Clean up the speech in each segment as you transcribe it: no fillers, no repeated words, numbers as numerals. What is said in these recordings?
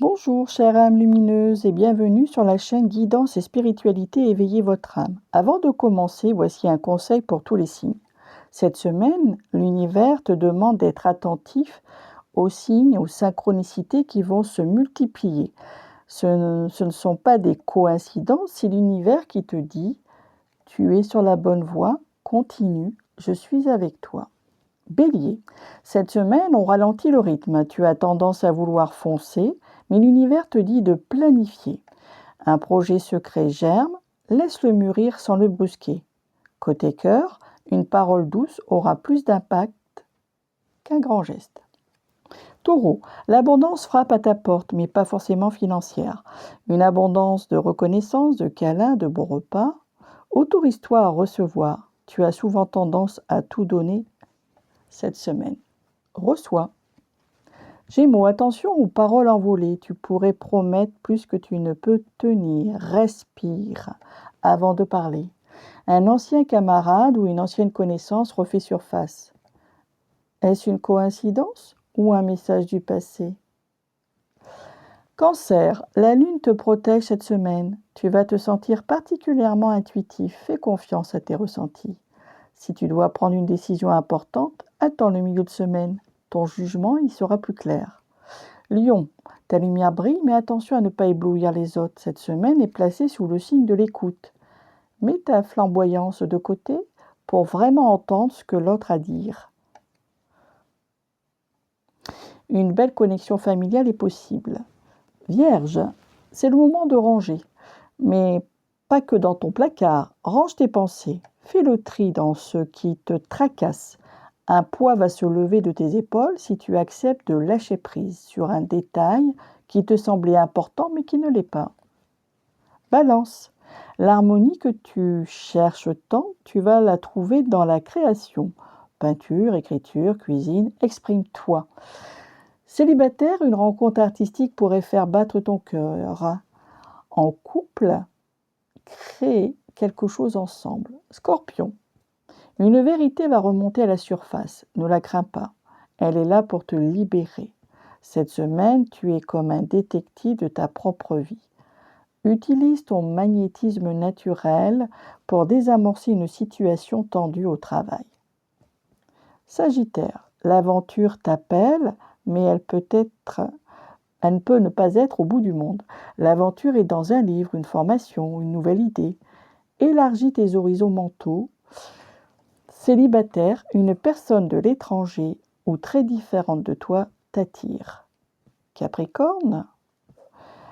Bonjour, chère âme lumineuse, et bienvenue sur la chaîne Guidance et Spiritualité Éveillez votre âme. Avant de commencer, voici un conseil pour tous les signes. Cette semaine, l'univers te demande d'être attentif aux signes, aux synchronicités qui vont se multiplier. Ce ne sont pas des coïncidences, c'est l'univers qui te dit « Tu es sur la bonne voie, continue, je suis avec toi ». Bélier, cette semaine, on ralentit le rythme. Tu as tendance à vouloir foncer, mais l'univers te dit de planifier. Un projet secret germe, laisse-le mûrir sans le brusquer. Côté cœur, une parole douce aura plus d'impact qu'un grand geste. Taureau, l'abondance frappe à ta porte, mais pas forcément financière. Une abondance de reconnaissance, de câlins, de bons repas. Autorise-toi à recevoir. Tu as souvent tendance à tout donner cette semaine. Reçois. Gémeaux, attention aux paroles envolées. Tu pourrais promettre plus que tu ne peux tenir. Respire avant de parler. Un ancien camarade ou une ancienne connaissance refait surface. Est-ce une coïncidence ou un message du passé? Cancer, la lune te protège cette semaine. Tu vas te sentir particulièrement intuitif. Fais confiance à tes ressentis. Si tu dois prendre une décision importante, attends le milieu de semaine. Ton jugement y sera plus clair. Lion, ta lumière brille, mais attention à ne pas éblouir les autres. Cette semaine est placée sous le signe de l'écoute. Mets ta flamboyance de côté pour vraiment entendre ce que l'autre a à dire. Une belle connexion familiale est possible. Vierge, c'est le moment de ranger, mais pas que dans ton placard. Range tes pensées, fais le tri dans ce qui te tracasse. Un poids va se lever de tes épaules si tu acceptes de lâcher prise sur un détail qui te semblait important mais qui ne l'est pas. Balance, l'harmonie que tu cherches tant, tu vas la trouver dans la création. Peinture, écriture, cuisine, exprime-toi. Célibataire, une rencontre artistique pourrait faire battre ton cœur. En couple, créez quelque chose ensemble. Scorpion, une vérité va remonter à la surface. Ne la crains pas. Elle est là pour te libérer. Cette semaine, tu es comme un détective de ta propre vie. Utilise ton magnétisme naturel pour désamorcer une situation tendue au travail. Sagittaire, l'aventure t'appelle, mais elle ne peut ne pas être au bout du monde. L'aventure est dans un livre, une formation, une nouvelle idée. Élargis tes horizons mentaux. Célibataire, une personne de l'étranger ou très différente de toi t'attire. Capricorne,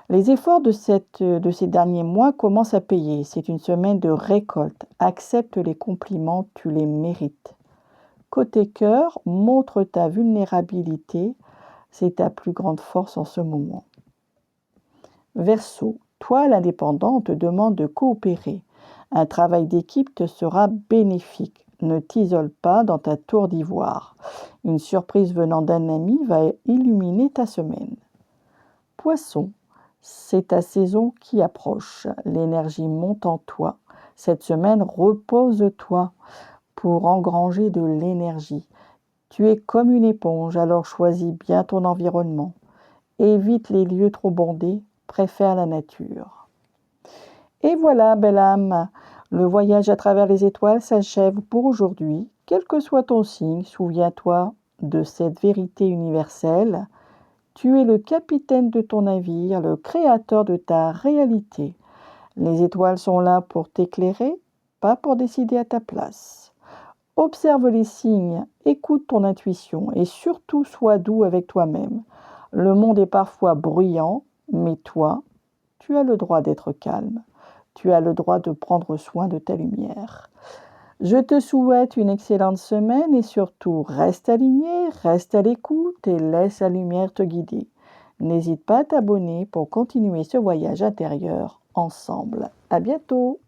les efforts de ces derniers mois commencent à payer. C'est une semaine de récolte. Accepte les compliments, tu les mérites. Côté cœur, montre ta vulnérabilité. C'est ta plus grande force en ce moment. Verseau, toi l'indépendant, on te demande de coopérer. Un travail d'équipe te sera bénéfique. Ne t'isole pas dans ta tour d'ivoire. Une surprise venant d'un ami va illuminer ta semaine. Poisson, c'est ta saison qui approche. L'énergie monte en toi. Cette semaine, repose-toi pour engranger de l'énergie. Tu es comme une éponge, alors choisis bien ton environnement. Évite les lieux trop bondés, préfère la nature. Et voilà, belle âme, le voyage à travers les étoiles s'achève pour aujourd'hui. Quel que soit ton signe, souviens-toi de cette vérité universelle. Tu es le capitaine de ton navire, le créateur de ta réalité. Les étoiles sont là pour t'éclairer, pas pour décider à ta place. Observe les signes, écoute ton intuition et surtout sois doux avec toi-même. Le monde est parfois bruyant, mais toi, tu as le droit d'être calme. Tu as le droit de prendre soin de ta lumière. Je te souhaite une excellente semaine et surtout reste aligné, reste à l'écoute et laisse la lumière te guider. N'hésite pas à t'abonner pour continuer ce voyage intérieur ensemble. À bientôt!